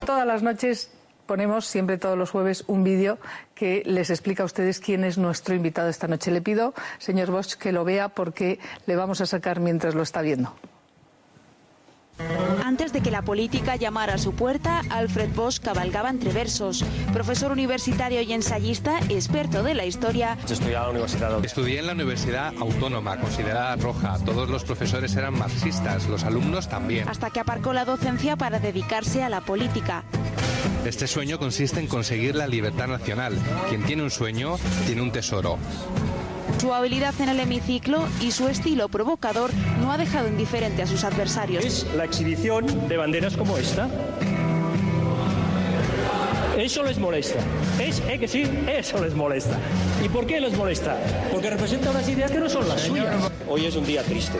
Todas las noches ponemos, siempre todos los jueves, un vídeo que les explica a ustedes quién es nuestro invitado esta noche. Le pido, señor Bosch, que lo vea porque le vamos a sacar mientras lo está viendo. Antes de que la política llamara a su puerta, Alfred Bosch cabalgaba entre versos. Profesor universitario y ensayista, experto de la historia. Estudié en la Universidad Autónoma, considerada roja. Todos los profesores eran marxistas, los alumnos también. Hasta que aparcó la docencia para dedicarse a la política. Este sueño consiste en conseguir la libertad nacional. Quien tiene un sueño, tiene un tesoro. Su habilidad en el hemiciclo y su estilo provocador no ha dejado indiferente a sus adversarios. Es la exhibición de banderas como esta. Eso les molesta. Que sí, eso les molesta. ¿Y por qué les molesta? Porque representa unas ideas que no son las suyas. Hoy es un día triste.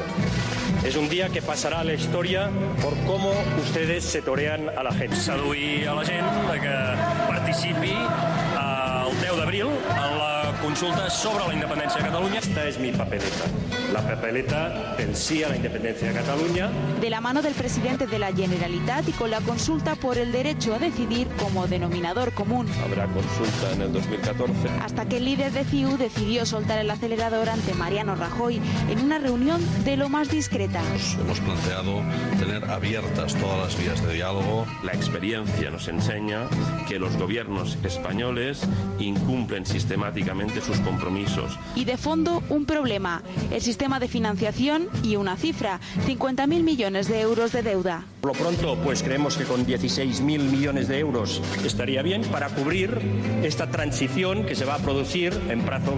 Es un día que pasará a la historia por cómo ustedes se torean a la gente. Seduir a la gent que participi el 10 d'abril en la consulta sobre la independència de Catalunya. Esta es mi papeleta. La papeleta del sí a la independencia de Cataluña. De la mano del presidente de la Generalitat y con la consulta por el derecho a decidir como denominador común. Habrá consulta en el 2014. Hasta que el líder de CiU decidió soltar el acelerador ante Mariano Rajoy en una reunión de lo más discreta. Hemos planteado tener abiertas todas las vías de diálogo. La experiencia nos enseña que los gobiernos españoles incumplen sistemáticamente sus compromisos. Y de fondo, un problema: el sistema de financiación y una cifra: 50.000 millones de euros de deuda. Por lo pronto, pues creemos que con 16.000 millones de euros estaría bien para cubrir esta transición que se va a producir en plazo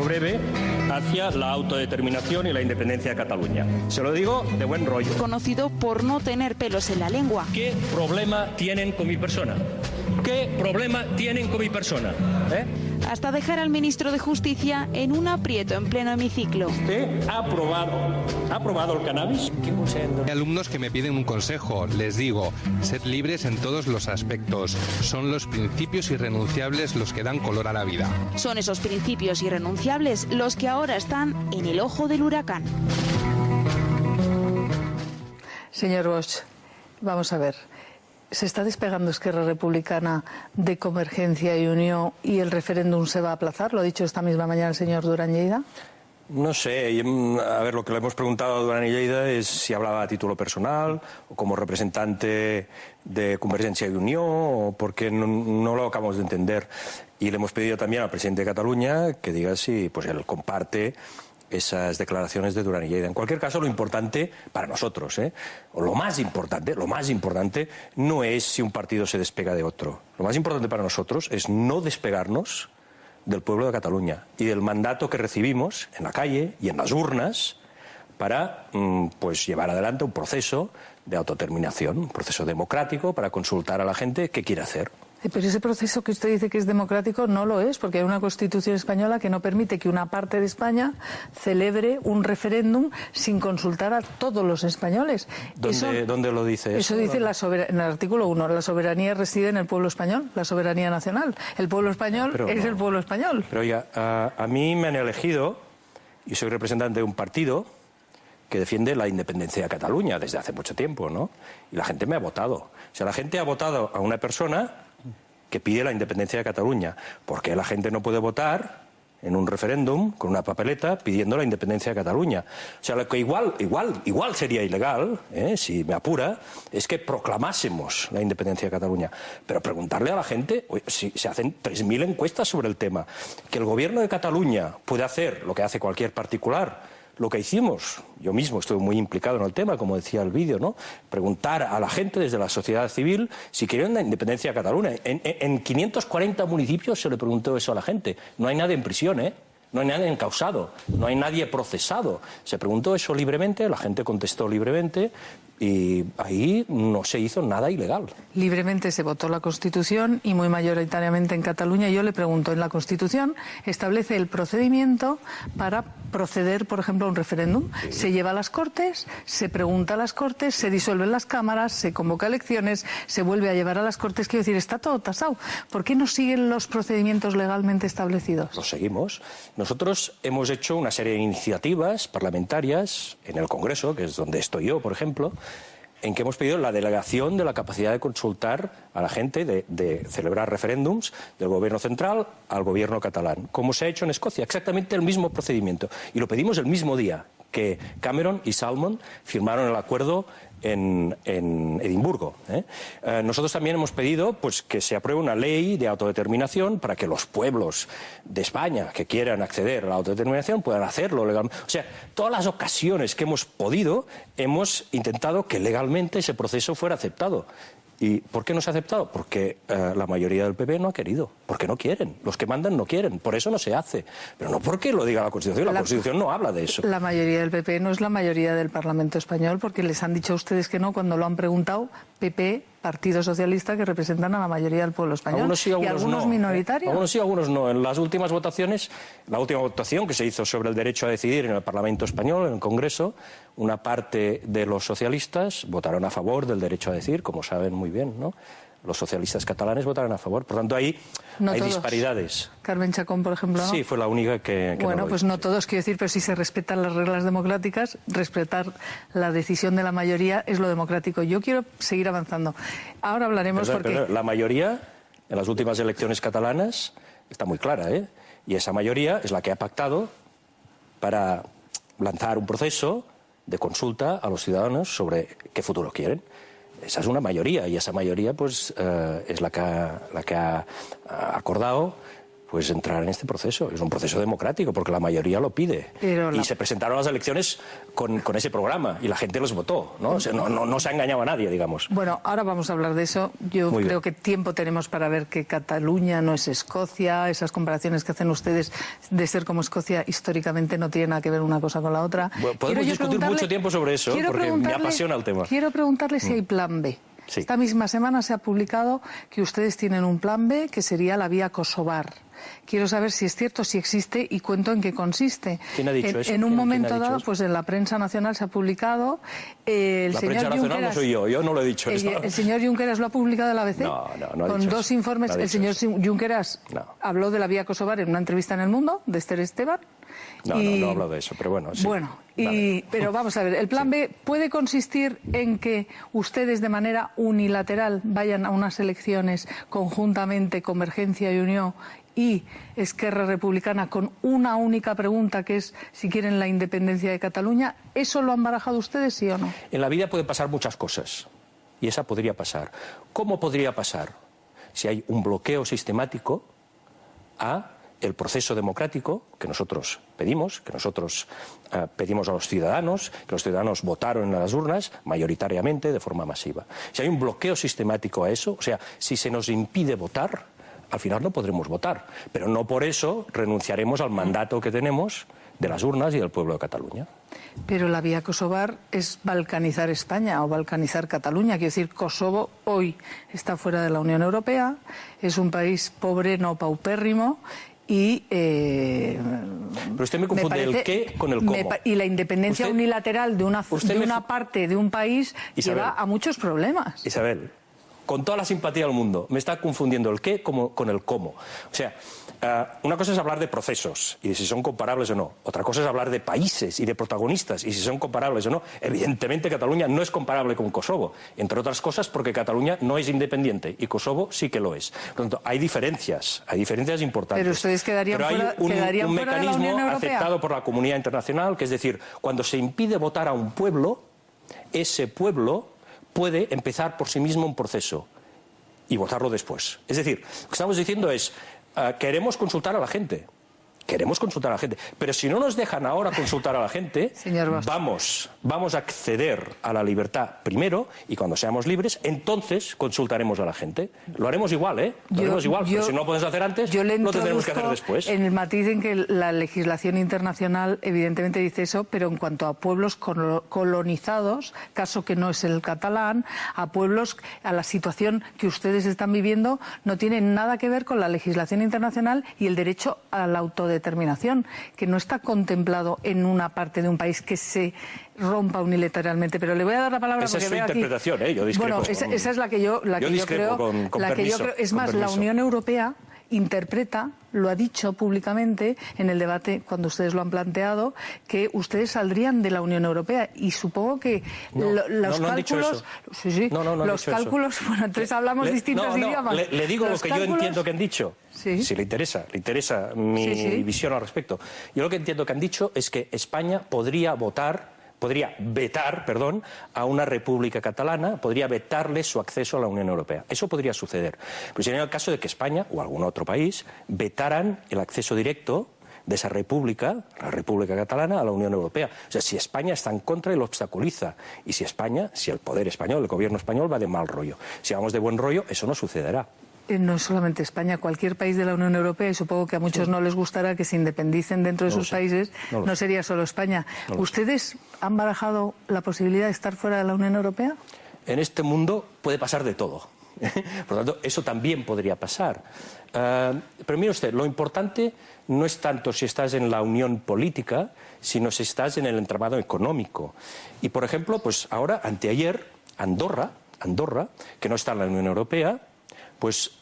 breve hacia la autodeterminación y la independencia de Cataluña. Se lo digo de buen rollo. Conocido por no tener pelos en la lengua. ¿Qué problema tienen con mi persona? ¿Qué problema tienen con mi persona? Hasta dejar al ministro de Justicia en un aprieto en pleno hemiciclo. ¿Usted ha aprobado el cannabis? Hay alumnos que me piden un consejo. Les digo, sed libres en todos los aspectos. Son los principios irrenunciables los que dan color a la vida. Son esos principios irrenunciables los que ahora están en el ojo del huracán. Señor Bosch, vamos a ver. ¿Se está despegando Esquerra Republicana de Convergencia y Unión y el referéndum se va a aplazar? ¿Lo ha dicho esta misma mañana el señor Duran Lleida? No sé, a ver, lo que le hemos preguntado a Duran Lleida es si hablaba a título personal o como representante de Convergencia y Unión, o porque no lo acabamos de entender. Y le hemos pedido también al presidente de Cataluña que diga si pues él comparte esas declaraciones de Duran Lleida. En cualquier caso, lo importante para nosotros, o lo más importante no es si un partido se despega de otro. Lo más importante para nosotros es no despegarnos del pueblo de Cataluña y del mandato que recibimos en la calle y en las urnas para pues llevar adelante un proceso de autodeterminación, un proceso democrático para consultar a la gente qué quiere hacer. Pero ese proceso que usted dice que es democrático no lo es, porque hay una Constitución española que no permite que una parte de España celebre un referéndum sin consultar a todos los españoles. ¿Dónde lo dice eso? Eso dice en el artículo 1. La soberanía reside en el pueblo español, la soberanía nacional. El pueblo español el pueblo español. Pero oiga, a mí me han elegido y soy representante de un partido que defiende la independencia de Cataluña desde hace mucho tiempo, ¿no? Y la gente me ha votado. O sea, la gente ha votado a una persona que pide la independencia de Cataluña. ¿Por qué la gente no puede votar en un referéndum con una papeleta pidiendo la independencia de Cataluña? O sea, lo que igual sería ilegal, si me apura, es que proclamásemos la independencia de Cataluña. Pero preguntarle a la gente, si se hacen 3.000 encuestas sobre el tema, que el gobierno de Cataluña puede hacer lo que hace cualquier particular. Lo que hicimos, yo mismo estuve muy implicado en el tema, como decía el vídeo, ¿no? Preguntar a la gente desde la sociedad civil si querían la independencia de Cataluña. En 540 municipios se le preguntó eso a la gente. No hay nadie en prisión, No hay nadie encausado, no hay nadie procesado. Se preguntó eso libremente, la gente contestó libremente y ahí no se hizo nada ilegal. Libremente se votó la Constitución y muy mayoritariamente en Cataluña. Yo le pregunto, ¿en la Constitución establece el procedimiento para proceder, por ejemplo, a un referéndum? Sí. Se lleva a las Cortes, se pregunta a las Cortes, se disuelven las cámaras, se convoca elecciones, se vuelve a llevar a las Cortes. Quiero decir, está todo tasado. ¿Por qué no siguen los procedimientos legalmente establecidos? Los seguimos. Nosotros hemos hecho una serie de iniciativas parlamentarias en el Congreso, que es donde estoy yo, por ejemplo, en que hemos pedido la delegación de la capacidad de consultar a la gente, de celebrar referéndums del gobierno central al gobierno catalán, como se ha hecho en Escocia, exactamente el mismo procedimiento. Y lo pedimos el mismo día que Cameron y Salmond firmaron el acuerdo en Edimburgo. Nosotros también hemos pedido pues, que se apruebe una ley de autodeterminación para que los pueblos de España que quieran acceder a la autodeterminación puedan hacerlo legalmente. O sea, todas las ocasiones que hemos podido, hemos intentado que legalmente ese proceso fuera aceptado. ¿Y por qué no se ha aceptado? Porque la mayoría del PP no ha querido, porque no quieren, los que mandan no quieren, por eso no se hace. Pero no porque lo diga la Constitución, la Constitución no habla de eso. La mayoría del PP no es la mayoría del Parlamento español, porque les han dicho a ustedes que no cuando lo han preguntado, PP, Partido Socialista, que representan a la mayoría del pueblo español. Algunos sí, algunos y algunos no. minoritarios. Algunos sí, algunos no. En las últimas votaciones, la última votación que se hizo sobre el derecho a decidir en el Parlamento español, en el Congreso, una parte de los socialistas votaron a favor del derecho a decidir, como saben muy bien, ¿no? Los socialistas catalanes votaron a favor. Por tanto, ahí no hay todos. Disparidades. Carmen Chacón, por ejemplo, ¿no? Sí, fue la única que bueno, no pues no todos, quiero decir, pero si se respetan las reglas democráticas, respetar la decisión de la mayoría es lo democrático. Yo quiero seguir avanzando. Ahora hablaremos porque... La mayoría, en las últimas elecciones catalanas, está muy clara, ¿eh? Y esa mayoría es la que ha pactado para lanzar un proceso de consulta a los ciudadanos sobre qué futuro quieren. Esa es una mayoría, y esa mayoría pues es la que ha acordado pues entrar en este proceso. Es un proceso democrático porque la mayoría lo pide. Y se presentaron a las elecciones con ese programa y la gente los votó, ¿no? O sea, no se ha engañado a nadie, digamos. Bueno, ahora vamos a hablar de eso. Yo creo que tiempo tenemos para ver que Cataluña no es Escocia. Esas comparaciones que hacen ustedes de ser como Escocia históricamente no tienen nada que ver una cosa con la otra. Bueno, podemos discutir mucho tiempo sobre eso porque me apasiona el tema. Quiero preguntarle si hay plan B. Sí. Esta misma semana se ha publicado que ustedes tienen un plan B que sería la vía kosovar. Quiero saber si es cierto, si existe y cuento en qué consiste. ¿Quién ha dicho eso? En un momento dado, pues en la prensa nacional se ha publicado. La prensa nacional no soy yo no lo he dicho. El señor Junqueras lo ha publicado en la ABC. No ha con dicho dos eso. informes. No el señor Junqueras habló de la vía kosovar en una entrevista en El Mundo, de Esther Esteban. No ha hablado de eso, pero bueno. Sí. Bueno, vale. Pero vamos a ver, el plan B puede consistir en que ustedes de manera unilateral vayan a unas elecciones conjuntamente, Convergencia y Unión y Esquerra Republicana, con una única pregunta, que es si quieren la independencia de Cataluña. ¿Eso lo han barajado ustedes, sí o no? En la vida pueden pasar muchas cosas, y esa podría pasar. ¿Cómo podría pasar? Si hay un bloqueo sistemático a el proceso democrático que nosotros pedimos, pedimos a los ciudadanos, que los ciudadanos votaron en las urnas mayoritariamente de forma masiva. Si hay un bloqueo sistemático a eso, o sea, si se nos impide votar, al final no podremos votar, pero no por eso renunciaremos al mandato que tenemos de las urnas y del pueblo de Cataluña. Pero la vía kosovar es balcanizar España o balcanizar Cataluña. Quiero decir, Kosovo hoy está fuera de la Unión Europea, es un país pobre, no paupérrimo. Y, pero usted me confunde el qué con el cómo. Y la independencia unilateral de una parte de un país lleva a muchos problemas. Isabel, con toda la simpatía del mundo, me está confundiendo el qué con el cómo. O sea, una cosa es hablar de procesos y de si son comparables o no. Otra cosa es hablar de países y de protagonistas y si son comparables o no. Evidentemente Cataluña no es comparable con Kosovo, entre otras cosas porque Cataluña no es independiente y Kosovo sí que lo es. Por lo tanto, hay diferencias importantes. Pero ustedes quedarían fuera de la mecanismo Unión Europea. aceptado por la comunidad internacional, que es decir, cuando se impide votar a un pueblo, ese pueblo puede empezar por sí mismo un proceso y votarlo después. Es decir, lo que estamos diciendo es, queremos consultar a la gente. Pero si no nos dejan ahora consultar a la gente, vamos a acceder a la libertad primero y cuando seamos libres, entonces consultaremos a la gente. Lo haremos igual, ¿eh? Pero si no lo podemos hacer antes, lo tendremos que hacer después. En el matiz en que la legislación internacional evidentemente dice eso, pero en cuanto a pueblos colonizados, caso que no es el catalán, a pueblos, a la situación que ustedes están viviendo, no tiene nada que ver con la legislación internacional y el derecho a la autodeterminación, que no está contemplado en una parte de un país que se rompa unilateralmente. Pero le voy a dar la palabra esa porque es su veo interpretación, aquí... Yo discrepo. Esa es la que yo creo. Es más, la Unión Europea interpreta, lo ha dicho públicamente en el debate cuando ustedes lo han planteado, que ustedes saldrían de la Unión Europea. Y supongo que los cálculos... Los cálculos... Bueno, entonces hablamos distintos idiomas. Le digo lo que yo entiendo que han dicho. Sí. Si le interesa mi visión al respecto. Yo lo que entiendo que han dicho es que España podría vetar a una república catalana, podría vetarle su acceso a la Unión Europea. Eso podría suceder. Pero sería el caso de que España o algún otro país vetaran el acceso directo de esa república, la República Catalana, a la Unión Europea. O sea, si España está en contra y lo obstaculiza, y si el poder español, el gobierno español va de mal rollo. Si vamos de buen rollo, eso no sucederá. No es solamente España, cualquier país de la Unión Europea, y supongo que a muchos no les gustará que se independicen dentro de sus países, no sería solo España. ¿Ustedes han barajado la posibilidad de estar fuera de la Unión Europea? En este mundo puede pasar de todo. Por lo tanto, eso también podría pasar. Pero mire usted, lo importante no es tanto si estás en la unión política, sino si estás en el entramado económico. Y, por ejemplo, pues ahora, anteayer, Andorra, que no está en la Unión Europea, pues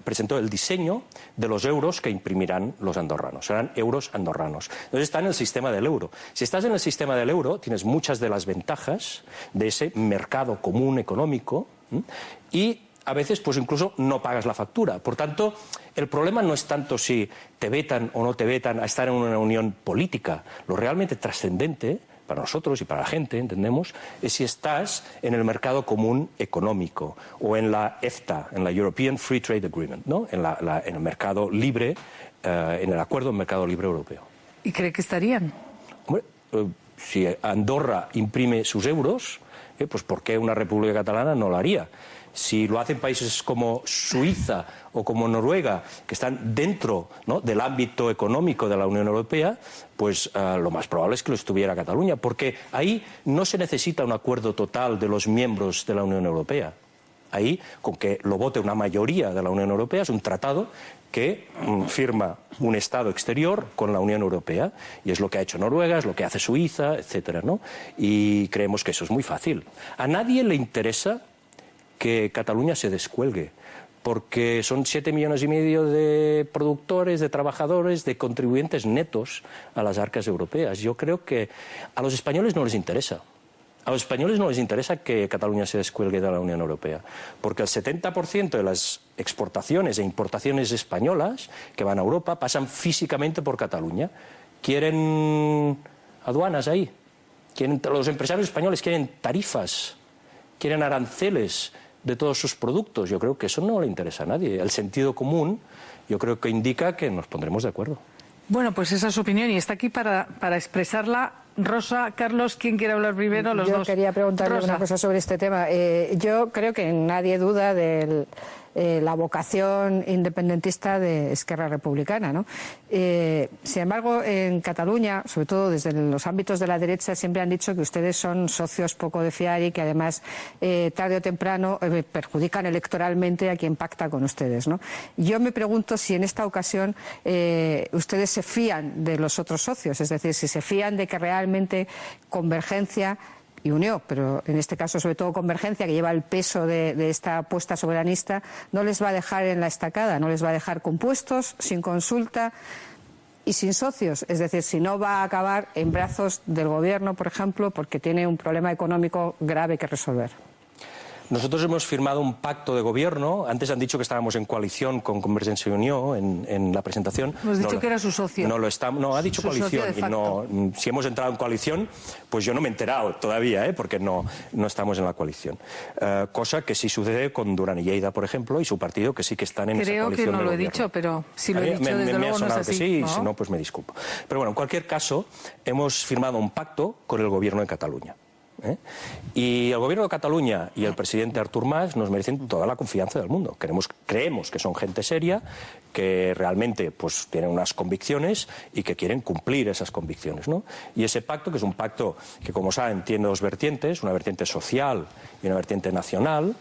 presentó el diseño de los euros que imprimirán los andorranos. Serán euros andorranos. Entonces está en el sistema del euro. Si estás en el sistema del euro, tienes muchas de las ventajas de ese mercado común económico y a veces pues incluso no pagas la factura. Por tanto, el problema no es tanto si te vetan o no te vetan a estar en una unión política. Lo realmente trascendente para nosotros y para la gente, entendemos, es si estás en el mercado común económico o en la EFTA, en la European Free Trade Agreement, ¿no? en el mercado libre, en el acuerdo del mercado libre europeo. ¿Y cree que estarían? Hombre, si Andorra imprime sus euros, pues ¿por qué una república catalana no lo haría? Si lo hacen países como Suiza o como Noruega, que están dentro, ¿no?, del ámbito económico de la Unión Europea, pues lo más probable es que lo estuviera Cataluña, porque ahí no se necesita un acuerdo total de los miembros de la Unión Europea. Ahí, con que lo vote una mayoría de la Unión Europea, es un tratado que firma un Estado exterior con la Unión Europea, y es lo que ha hecho Noruega, es lo que hace Suiza, etcétera, ¿no? Y creemos que eso es muy fácil. A nadie le interesa que Cataluña se descuelgue, porque son 7,5 millones de productores, de trabajadores, de contribuyentes netos a las arcas europeas. Yo creo que a los españoles no les interesa. A los españoles no les interesa que Cataluña se descuelgue de la Unión Europea, porque el 70% de las exportaciones e importaciones españolas que van a Europa pasan físicamente por Cataluña. Quieren aduanas ahí, los empresarios españoles quieren tarifas, quieren aranceles de todos sus productos. Yo creo que eso no le interesa a nadie. El sentido común yo creo que indica que nos pondremos de acuerdo. Bueno, pues esa es su opinión y está aquí para expresarla Rosa. Carlos, ¿quién quiere hablar primero? Los dos. Yo quería preguntarle una cosa sobre este tema. Yo creo que nadie duda de la vocación independentista de Esquerra Republicana, ¿no? Sin embargo, en Cataluña, sobre todo desde los ámbitos de la derecha, siempre han dicho que ustedes son socios poco de fiar y que además tarde o temprano perjudican electoralmente a quien pacta con ustedes, ¿no? Yo me pregunto si en esta ocasión ustedes se fían de los otros socios, es decir, si se fían de que realmente Convergencia y Unió, pero en este caso sobre todo Convergencia, que lleva el peso de esta apuesta soberanista, no les va a dejar en la estacada, no les va a dejar con puestos, sin consulta y sin socios. Es decir, si no va a acabar en brazos del gobierno, por ejemplo, porque tiene un problema económico grave que resolver. Nosotros hemos firmado un pacto de gobierno. Antes han dicho que estábamos en coalición con Convergencia y Unió en la presentación. Hemos dicho que era su socio. No lo estamos. No, ha dicho coalición. Y no, si hemos entrado en coalición, pues yo no me he enterado todavía, porque no estamos en la coalición. Cosa que sí sucede con Duran y Lleida, por ejemplo, y su partido, que sí que están en esa coalición. Creo que no de lo he gobierno. dicho, pero si lo he dicho, desde luego no es así. Que sí, ¿no? Y si no, pues me disculpo. Pero bueno, en cualquier caso, hemos firmado un pacto con el gobierno de Cataluña. Y el gobierno de Cataluña y el presidente Artur Mas nos merecen toda la confianza del mundo. Creemos que son gente seria, que realmente pues tienen unas convicciones y que quieren cumplir esas convicciones, ¿no? Y ese pacto, que es un pacto que, como saben, tiene dos vertientes, una vertiente social y una vertiente nacional,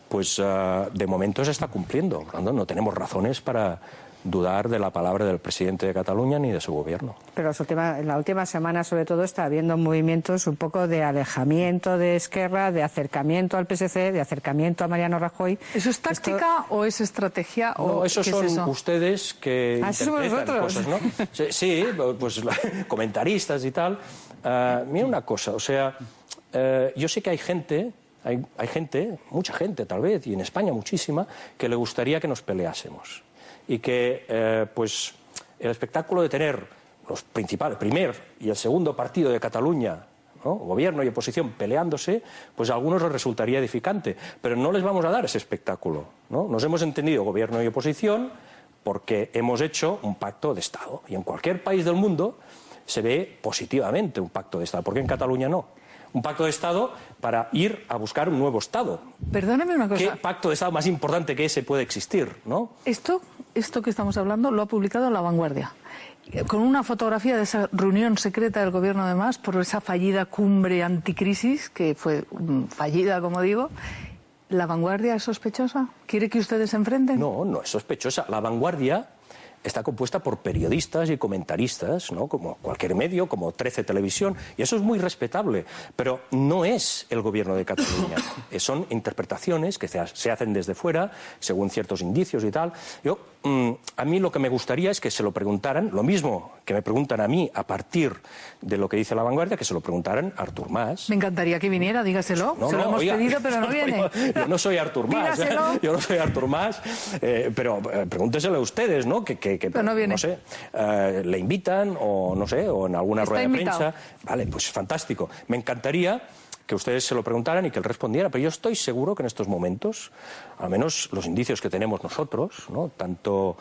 pues de momento se está cumpliendo. No tenemos razones para dudar de la palabra del presidente de Cataluña ni de su gobierno. Pero en la última semana, sobre todo, está habiendo movimientos un poco de alejamiento de Esquerra, de acercamiento al PSC, de acercamiento a Mariano Rajoy. ¿Eso es táctica o es estrategia? No, esos son ustedes que interpretan cosas, ¿no? Sí, pues comentaristas y tal. Mira una cosa, o sea, yo sé que hay gente, mucha gente tal vez, y en España muchísima, que le gustaría que nos peleásemos. Y que, pues, el espectáculo de tener los principales, el primer y el segundo partido de Cataluña, ¿no?, gobierno y oposición, peleándose, pues a algunos les resultaría edificante. Pero no les vamos a dar ese espectáculo, ¿no? Nos hemos entendido gobierno y oposición porque hemos hecho un pacto de Estado. Y en cualquier país del mundo se ve positivamente un pacto de Estado. ¿Por qué en Cataluña no? Un pacto de Estado para ir a buscar un nuevo Estado. Perdóneme una cosa. ¿Qué pacto de Estado más importante que ese puede existir, no? Esto que estamos hablando lo ha publicado La Vanguardia, con una fotografía de esa reunión secreta del gobierno de Mas por esa fallida cumbre anticrisis, que fue fallida, como digo. ¿La Vanguardia es sospechosa? ¿Quiere que ustedes se enfrenten? No, no es sospechosa. La Vanguardia está compuesta por periodistas y comentaristas, ¿no?, como cualquier medio, como 13 Televisión, y eso es muy respetable, pero no es el gobierno de Cataluña. Son interpretaciones que se hacen desde fuera, según ciertos indicios y tal. A mí lo que me gustaría es que se lo preguntaran, lo mismo que me preguntan a mí a partir de lo que dice La Vanguardia, que se lo preguntaran a Artur Mas. Me encantaría que viniera, dígaselo. Se lo hemos pedido, pero no viene. Yo no soy Artur Mas, yo no soy Artur Mas, pero pregúnteselo a ustedes, ¿no? Pero no viene. No sé, le invitan o no sé, o en alguna rueda de prensa. Vale, pues fantástico. Me encantaría que ustedes se lo preguntaran y que él respondiera, pero yo estoy seguro que en estos momentos, al menos los indicios que tenemos nosotros, ¿no?, tanto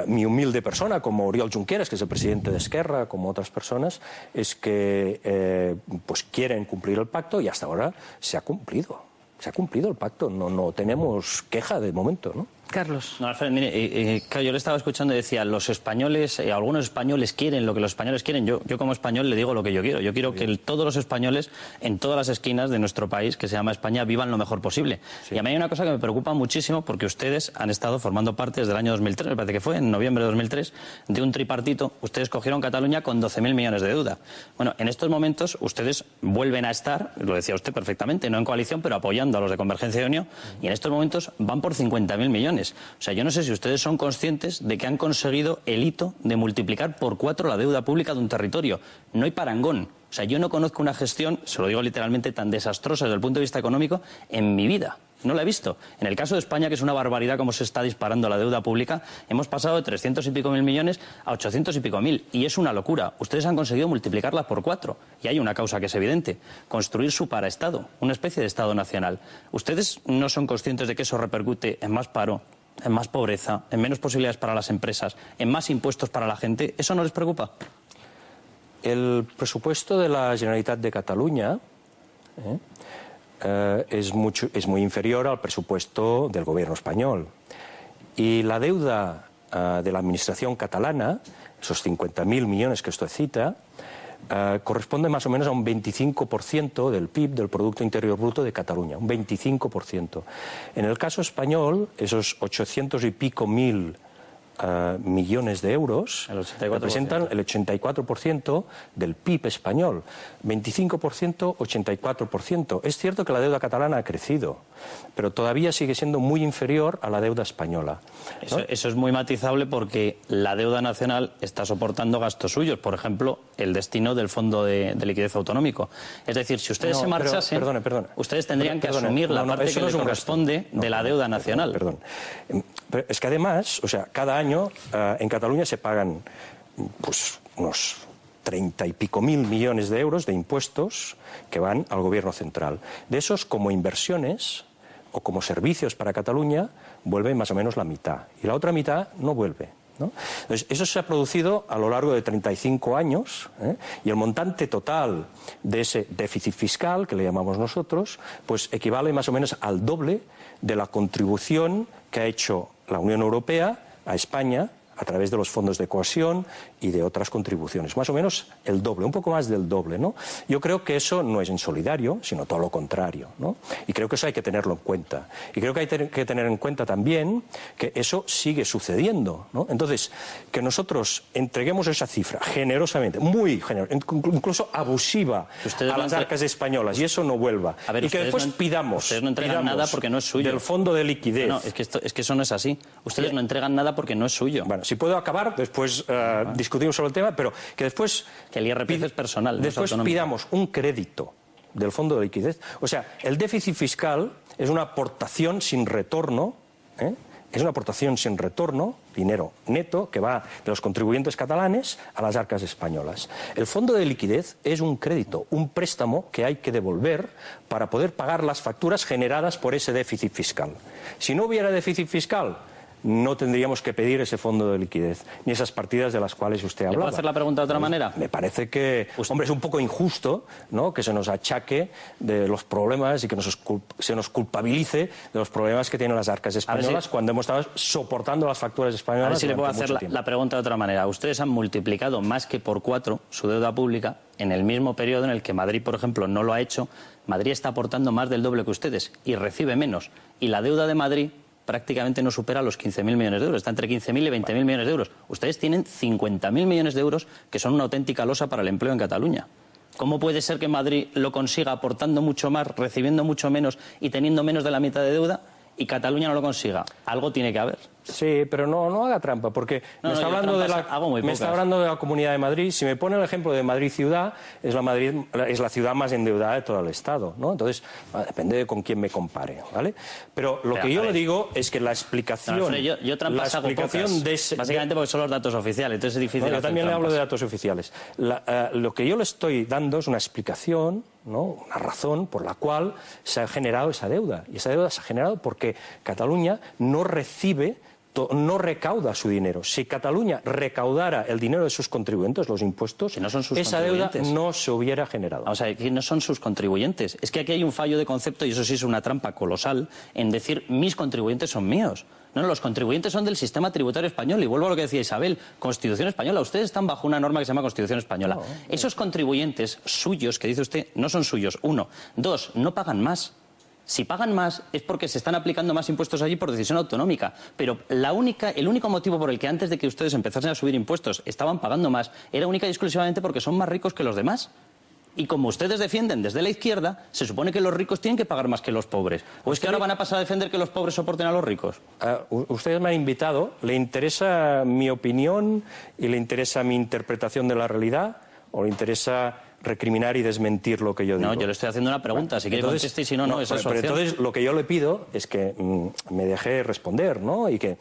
mi humilde persona como Oriol Junqueras, que es el presidente de Esquerra, como otras personas, es que pues quieren cumplir el pacto y hasta ahora se ha cumplido. Se ha cumplido el pacto, no tenemos queja de momento, ¿no? Carlos. No, Alfred, mire, yo le estaba escuchando y decía, los españoles, algunos españoles quieren lo que los españoles quieren. Yo como español le digo lo que yo quiero. Yo quiero que todos los españoles en todas las esquinas de nuestro país, que se llama España, vivan lo mejor posible. Sí. Y a mí hay una cosa que me preocupa muchísimo, porque ustedes han estado formando parte desde el año 2003, me parece que fue, en noviembre de 2003, de un tripartito. Ustedes cogieron Cataluña con 12.000 millones de deuda. Bueno, en estos momentos ustedes vuelven a estar, lo decía usted perfectamente, no en coalición, pero apoyando a los de Convergencia y Unión, y en estos momentos van por 50.000 millones. O sea, yo no sé si ustedes son conscientes de que han conseguido el hito de multiplicar por 4 la deuda pública de un territorio. No hay parangón. O sea, yo no conozco una gestión, se lo digo literalmente, tan desastrosa desde el punto de vista económico en mi vida. No la he visto. En el caso de España, que es una barbaridad cómo se está disparando la deuda pública, hemos pasado de 300 y pico mil millones a 800 y pico mil. Y es una locura. Ustedes han conseguido multiplicarla por 4. Y hay una causa que es evidente. Construir su paraestado, una especie de Estado nacional. ¿Ustedes no son conscientes de que eso repercute en más paro, en más pobreza, en menos posibilidades para las empresas, en más impuestos para la gente? ¿Eso no les preocupa? El presupuesto de la Generalitat de Cataluña es muy inferior al presupuesto del gobierno español. Y la deuda de la administración catalana, esos 50.000 millones que usted cita, corresponde más o menos a un 25% del PIB, del Producto Interior Bruto de Cataluña, un 25%. En el caso español, esos 800 y pico mil millones de euros representan el 84% del PIB español. 25%, 84%. Es cierto que la deuda catalana ha crecido, pero todavía sigue siendo muy inferior a la deuda española, ¿no? Eso es muy matizable, porque la deuda nacional está soportando gastos suyos, por ejemplo, el destino del Fondo de Liquidez Autonómico. Es decir, si ustedes se marchasen, perdone. Ustedes tendrían que asumir la parte que les corresponde de la deuda nacional. Perdón. Pero es que además, o sea, cada año en Cataluña se pagan pues unos 30 y pico mil millones de euros de impuestos que van al gobierno central. De esos, como inversiones o como servicios para Cataluña, vuelve más o menos la mitad. Y la otra mitad no vuelve, ¿no? Entonces, eso se ha producido a lo largo de 35 años, y el montante total de ese déficit fiscal, que le llamamos nosotros, pues equivale más o menos al doble de la contribución que ha hecho la Unión Europea a España a través de los fondos de cohesión y de otras contribuciones. Más o menos el doble, un poco más del doble, ¿no? Yo creo que eso no es insolidario, sino todo lo contrario, ¿no? Y creo que eso hay que tenerlo en cuenta. Y creo que hay que tener en cuenta también que eso sigue sucediendo, ¿no? Entonces, que nosotros entreguemos esa cifra generosamente, muy generosa, incluso abusiva a las arcas españolas, y eso no vuelva. A ver, y que después pidamos ustedes no entregan nada porque no es suyo. Del fondo de liquidez. No, es que eso no es así. Ustedes no entregan nada porque no es suyo. Bueno, si puedo acabar, después discutimos sobre el tema, pero que después... Que el IRPF es personal. Después no pidamos un crédito del fondo de liquidez. O sea, el déficit fiscal es una aportación sin retorno, es una aportación sin retorno, dinero neto, que va de los contribuyentes catalanes a las arcas españolas. El fondo de liquidez es un crédito, un préstamo que hay que devolver para poder pagar las facturas generadas por ese déficit fiscal. Si no hubiera déficit fiscal, no tendríamos que pedir ese fondo de liquidez, ni esas partidas de las cuales usted hablaba. ¿Le puedo hacer la pregunta de otra manera? Me parece que, hombre, es un poco injusto, ¿no?, que se nos achaque de los problemas y que se nos culpabilice de los problemas que tienen las arcas españolas cuando hemos estado soportando las facturas españolas. A ver si le puedo hacer mucho tiempo. la pregunta de otra manera. Ustedes han multiplicado más que por 4 su deuda pública en el mismo periodo en el que Madrid, por ejemplo, no lo ha hecho. Madrid está aportando más del doble que ustedes y recibe menos. Y la deuda de Madrid prácticamente no supera los 15.000 millones de euros, está entre 15.000 y 20.000 millones de euros. Ustedes tienen 50.000 millones de euros, que son una auténtica losa para el empleo en Cataluña. ¿Cómo puede ser que Madrid lo consiga aportando mucho más, recibiendo mucho menos y teniendo menos de la mitad de deuda, y Cataluña no lo consiga? Algo tiene que haber. Sí, pero no haga trampa, porque me está hablando de la Comunidad de Madrid. Si me pone el ejemplo de Madrid ciudad, es la ciudad más endeudada de todo el Estado, ¿no? Entonces, depende de con quién me compare, ¿vale? Pero lo que yo le digo es que la explicación... No, Alfredo, yo trampas hago pocas, básicamente porque son los datos oficiales, entonces es difícil hacer yo también le trampas. hablo de datos oficiales. Lo que yo le estoy dando es una explicación, ¿no?, una razón por la cual se ha generado esa deuda. Y esa deuda se ha generado porque Cataluña no recauda su dinero. Si Cataluña recaudara el dinero de sus contribuyentes, los impuestos, esa deuda no se hubiera generado. O sea, que no son sus contribuyentes. Es que aquí hay un fallo de concepto, y eso sí es una trampa colosal, en decir mis contribuyentes son míos. No, los contribuyentes son del sistema tributario español. Y vuelvo a lo que decía Isabel, Constitución española. Ustedes están bajo una norma que se llama Constitución española. Esos contribuyentes suyos, que dice usted, no son suyos. 1. 2, no pagan más. Si pagan más es porque se están aplicando más impuestos allí por decisión autonómica. Pero el único motivo por el que antes de que ustedes empezasen a subir impuestos estaban pagando más era única y exclusivamente porque son más ricos que los demás. Y como ustedes defienden desde la izquierda, se supone que los ricos tienen que pagar más que los pobres. ¿O es que ahora van a pasar a defender que los pobres soporten a los ricos? Ustedes me han invitado, ¿le interesa mi opinión y le interesa mi interpretación de la realidad? ¿O le interesa recriminar y desmentir lo que yo digo? No, yo le estoy haciendo una pregunta, si quiere conteste y si no, esa es su opción. Entonces lo que yo le pido es que me deje responder, ¿no? Y que,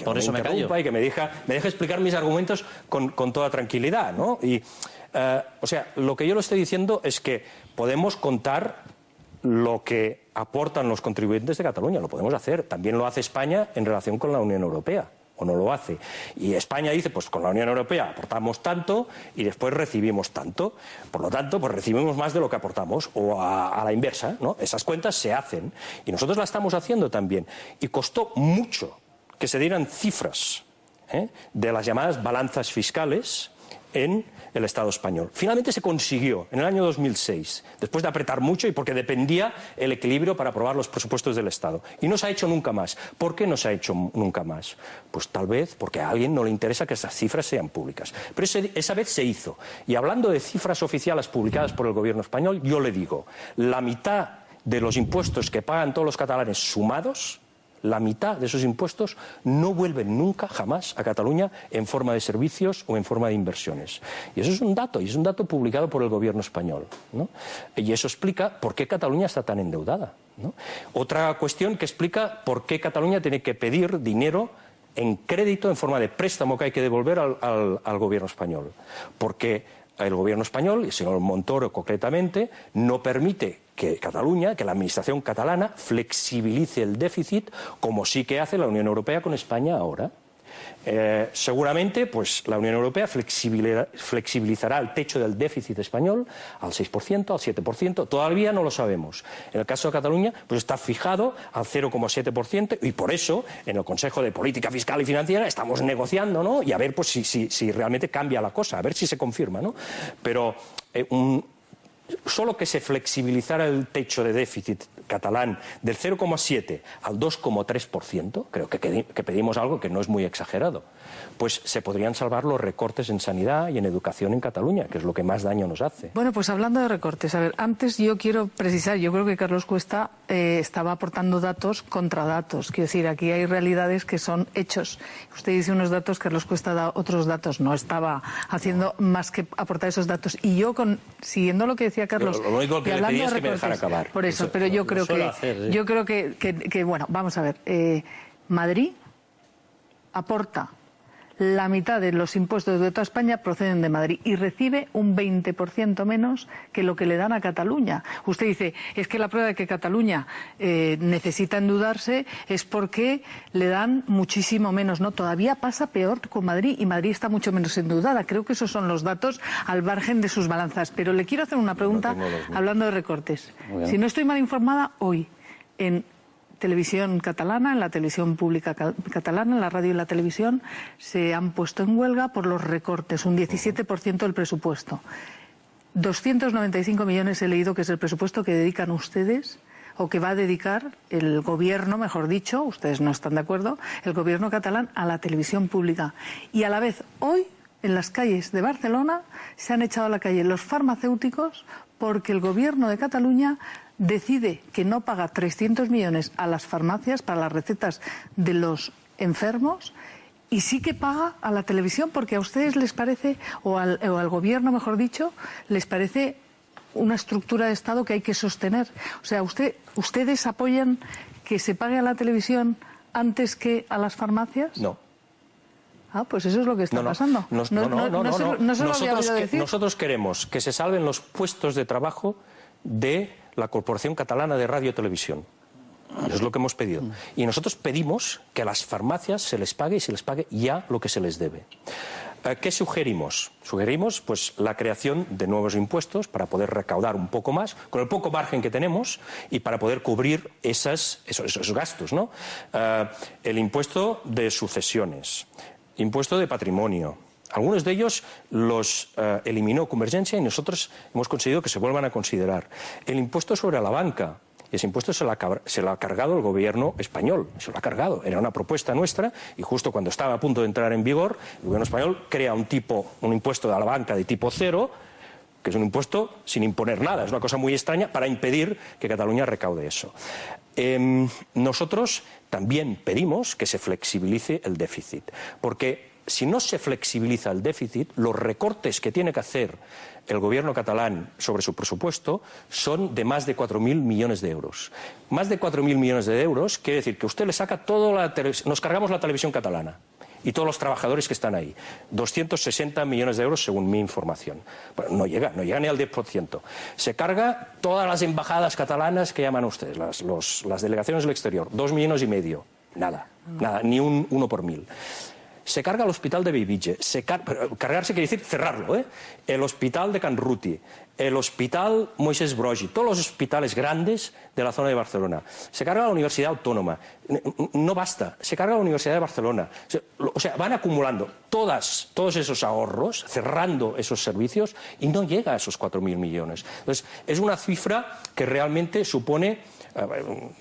por eso me callo. Y que me deje explicar mis argumentos con toda tranquilidad, ¿no? Y, o sea, lo que yo le estoy diciendo es que podemos contar lo que aportan los contribuyentes de Cataluña, lo podemos hacer. También lo hace España en relación con la Unión Europea. O no lo hace. Y España dice, pues con la Unión Europea aportamos tanto y después recibimos tanto. Por lo tanto, pues recibimos más de lo que aportamos, o a la inversa, ¿no? Esas cuentas se hacen. Y nosotros la estamos haciendo también. Y costó mucho que se dieran cifras de las llamadas balanzas fiscales en el Estado español. Finalmente se consiguió en el año 2006, después de apretar mucho y porque dependía el equilibrio para aprobar los presupuestos del Estado. Y no se ha hecho nunca más. ¿Por qué no se ha hecho nunca más? Pues tal vez porque a alguien no le interesa que esas cifras sean públicas. Pero esa vez se hizo. Y hablando de cifras oficiales publicadas por el Gobierno español, yo le digo, la mitad de los impuestos que pagan todos los catalanes sumados, la mitad de esos impuestos no vuelven nunca, jamás, a Cataluña en forma de servicios o en forma de inversiones. Y eso es un dato, y es un dato publicado por el Gobierno español, ¿no? Y eso explica por qué Cataluña está tan endeudada, ¿no? Otra cuestión que explica por qué Cataluña tiene que pedir dinero en crédito, en forma de préstamo que hay que devolver al Gobierno español. Porque el Gobierno español, y el señor Montoro concretamente, no permite que Cataluña, que la administración catalana, flexibilice el déficit como sí que hace la Unión Europea con España ahora. Seguramente pues, la Unión Europea flexibilizará el techo del déficit español al 6%, al 7%, todavía no lo sabemos. En el caso de Cataluña pues está fijado al 0,7% y por eso en el Consejo de Política Fiscal y Financiera estamos negociando, ¿no? Y a ver pues, si realmente cambia la cosa, a ver si se confirma, ¿no? Pero solo que se flexibilizara el techo de déficit catalán del 0,7 al 2,3%, creo que pedimos algo que no es muy exagerado, pues se podrían salvar los recortes en sanidad y en educación en Cataluña, que es lo que más daño nos hace. Bueno, pues hablando de recortes, a ver, antes yo quiero precisar, yo creo que Carlos Cuesta estaba aportando datos contra datos. Quiero decir, aquí hay realidades que son hechos. Usted dice unos datos, Carlos Cuesta da otros datos. No estaba haciendo más que aportar esos datos. Y yo, siguiendo lo que decía Carlos, lo único que y le hablando pedí es de que me dejara acabar. Por eso, pero yo creo que, bueno, vamos a ver, Madrid aporta la mitad de los impuestos de toda España proceden de Madrid y recibe un 20% menos que lo que le dan a Cataluña. Usted dice, es que la prueba de que Cataluña necesita endeudarse es porque le dan muchísimo menos. No, todavía pasa peor con Madrid y Madrid está mucho menos endeudada. Creo que esos son los datos al margen de sus balanzas. Pero le quiero hacer una pregunta hablando de recortes. Si no estoy mal informada, hoy en televisión catalana, en la televisión pública catalana, en la radio y la televisión, se han puesto en huelga por los recortes, un 17% del presupuesto. 295 millones he leído que es el presupuesto que dedican ustedes, o que va a dedicar el gobierno, mejor dicho, ustedes no están de acuerdo, el gobierno catalán a la televisión pública. Y a la vez, hoy, en las calles de Barcelona, se han echado a la calle los farmacéuticos porque el gobierno de Cataluña decide que no paga 300 millones a las farmacias para las recetas de los enfermos y sí que paga a la televisión, porque a ustedes les parece, o al gobierno mejor dicho, les parece una estructura de Estado que hay que sostener. O sea, ¿ustedes apoyan que se pague a la televisión antes que a las farmacias? No. Ah, pues eso es lo que está pasando. No se lo había oído decir. Nosotros queremos que se salven los puestos de trabajo de la Corporación Catalana de Radio y Televisión. Eso es lo que hemos pedido. Y nosotros pedimos que a las farmacias se les pague y se les pague ya lo que se les debe. ¿Qué sugerimos? Sugerimos pues, la creación de nuevos impuestos para poder recaudar un poco más, con el poco margen que tenemos, y para poder cubrir esos gastos, ¿no? El impuesto de sucesiones, impuesto de patrimonio. Algunos de ellos los eliminó Convergencia y nosotros hemos conseguido que se vuelvan a considerar. El impuesto sobre la banca. Ese impuesto se lo ha cargado el gobierno español, se lo ha cargado. Era una propuesta nuestra y justo cuando estaba a punto de entrar en vigor, el gobierno español crea un impuesto de la banca de tipo cero, que es un impuesto sin imponer nada. Es una cosa muy extraña para impedir que Cataluña recaude eso. Nosotros también pedimos que se flexibilice el déficit, porque si no se flexibiliza el déficit, los recortes que tiene que hacer el gobierno catalán sobre su presupuesto son de más de 4.000 millones de euros. Más de 4.000 millones de euros quiere decir que usted le saca nos cargamos la televisión catalana y todos los trabajadores que están ahí. 260 millones de euros según mi información. Bueno, no llega ni al 10%. Se carga todas las embajadas catalanas que llaman ustedes, las delegaciones del exterior, 2,5 millones. Nada, ni un 1 por 1000. Se carga el hospital de Bellvitge, cargarse quiere decir cerrarlo, el hospital de Can Ruti, el hospital Moisés Broggi, todos los hospitales grandes de la zona de Barcelona. Se carga la Universidad Autónoma, no basta, se carga la Universidad de Barcelona. O sea, van acumulando todos esos ahorros, cerrando esos servicios y no llega a esos 4.000 millones. Entonces, es una cifra que realmente supone,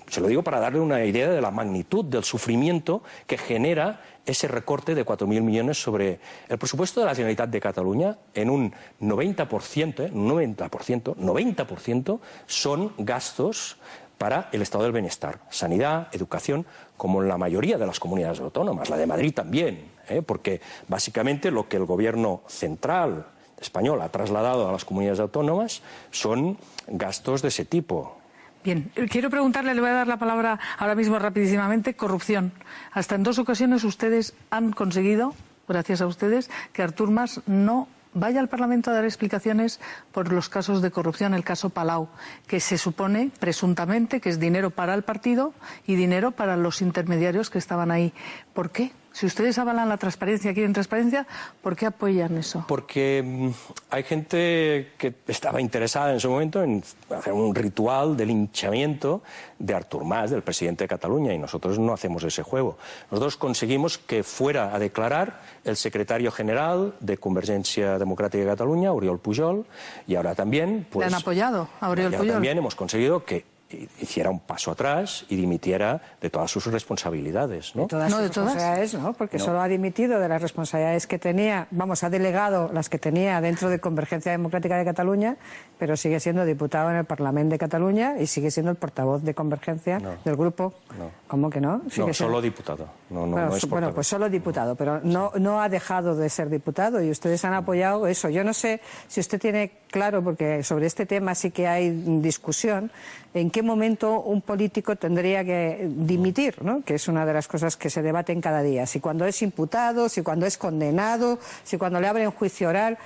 se lo digo para darle una idea de la magnitud del sufrimiento que genera ese recorte de 4.000 millones sobre el presupuesto de la Generalitat de Cataluña. En un 90% son gastos para el estado del bienestar, sanidad, educación, como en la mayoría de las comunidades autónomas, la de Madrid también, porque básicamente lo que el gobierno central español ha trasladado a las comunidades autónomas son gastos de ese tipo. Bien, quiero preguntarle, le voy a dar la palabra ahora mismo rapidísimamente, corrupción. Hasta en 2 ocasiones ustedes han conseguido, gracias a ustedes, que Artur Mas no vaya al Parlamento a dar explicaciones por los casos de corrupción, el caso Palau, que se supone, presuntamente, que es dinero para el partido y dinero para los intermediarios que estaban ahí. ¿Por qué? Si ustedes avalan la transparencia, quieren transparencia, ¿por qué apoyan eso? Porque hay gente que estaba interesada en su momento en hacer un ritual de linchamiento de Artur Mas, del presidente de Cataluña, y nosotros no hacemos ese juego. Nosotros conseguimos que fuera a declarar el secretario general de Convergencia Democrática de Cataluña, Oriol Pujol, y ahora también... ¿Le han apoyado a Oriol Pujol? También hemos conseguido que hiciera un paso atrás y dimitiera de todas sus responsabilidades, ¿no? De todas sus responsabilidades, ¿no? Porque solo ha dimitido de las responsabilidades que tenía, ha delegado las que tenía dentro de Convergencia Democrática de Cataluña, pero sigue siendo diputado en el Parlamento de Cataluña y sigue siendo el portavoz de Convergencia del grupo. No. ¿Cómo que no? No, solo diputado. No es bueno, pues solo diputado, pero no ha dejado de ser diputado y ustedes han apoyado eso. Yo no sé si usted tiene claro, porque sobre este tema sí que hay discusión, en qué momento un político tendría que dimitir, ¿no? Que es una de las cosas que se debaten cada día. Si cuando es imputado, si cuando es condenado, si cuando le abren juicio oral.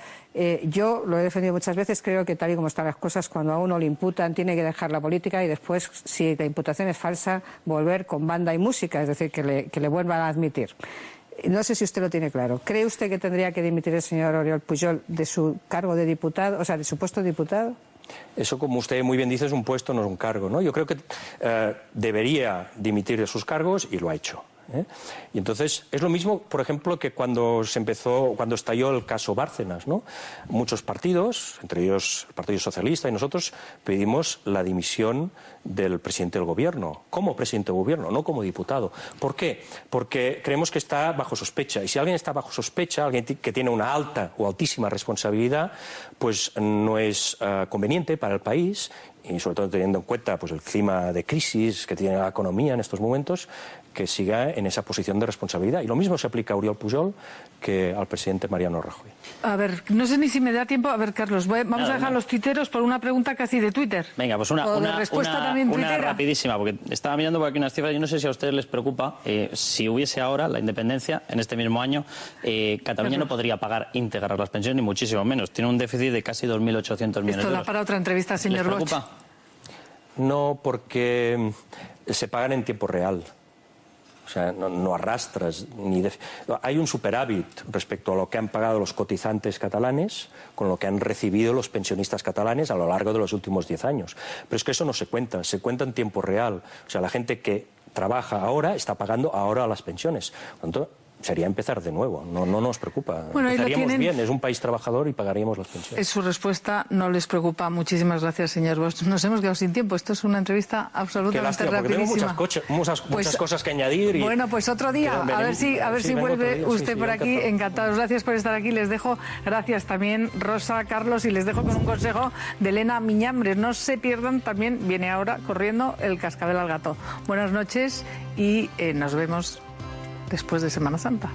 Yo lo he defendido muchas veces, creo que tal y como están las cosas, cuando a uno le imputan tiene que dejar la política y después, si la imputación es falsa, volver con banda y música, es decir, que le vuelvan a admitir. No sé si usted lo tiene claro. ¿Cree usted que tendría que dimitir el señor Oriol Pujol de su cargo de diputado, o sea, de su puesto de diputado? Eso, como usted muy bien dice, es un puesto, no es un cargo, ¿no? Yo creo que debería dimitir de sus cargos y lo ha hecho. Y entonces es lo mismo, por ejemplo, que cuando estalló el caso Bárcenas, ¿no? Muchos partidos, entre ellos el Partido Socialista y nosotros, pedimos la dimisión del presidente del gobierno, como presidente del gobierno, no como diputado. ¿Por qué? Porque creemos que está bajo sospecha. Y si alguien está bajo sospecha, alguien que tiene una alta o altísima responsabilidad, pues no es conveniente para el país, y sobre todo teniendo en cuenta pues, el clima de crisis que tiene la economía en estos momentos, que siga en esa posición de responsabilidad. Y lo mismo se aplica a Oriol Pujol que al presidente Mariano Rajoy. A ver, no sé ni si me da tiempo. A ver, Carlos, vamos a dejar los tuiteros por una pregunta casi de Twitter. Venga, pues una rapidísima, porque estaba mirando por aquí unas cifras. Yo no sé si a ustedes les preocupa, si hubiese ahora la independencia en este mismo año, Cataluña no podría pagar íntegras las pensiones, ni muchísimo menos. Tiene un déficit de casi 2.800 millones de euros. Esto da para otra entrevista, señor Bosch. ¿Les preocupa? No, porque se pagan en tiempo real. O sea, no arrastras hay un superávit respecto a lo que han pagado los cotizantes catalanes con lo que han recibido los pensionistas catalanes a lo largo de los últimos 10 años. Pero es que eso no se cuenta en tiempo real. O sea, la gente que trabaja ahora está pagando ahora las pensiones. Por lo tanto, sería empezar de nuevo, no nos preocupa. Bueno, empezaríamos bien, es un país trabajador y pagaríamos las pensiones. Es su respuesta, no les preocupa. Muchísimas gracias, señor Bosch. Nos hemos quedado sin tiempo, esto es una entrevista absolutamente rapidísima. Muchas cosas que añadir. Y bueno, pues otro día, a ver si vuelve usted por aquí. Encantados, gracias por estar aquí. Les dejo, gracias también Rosa, Carlos, y les dejo con un consejo de Elena Miñambres. No se pierdan, también viene ahora corriendo el cascabel al gato. Buenas noches y nos vemos después de Semana Santa.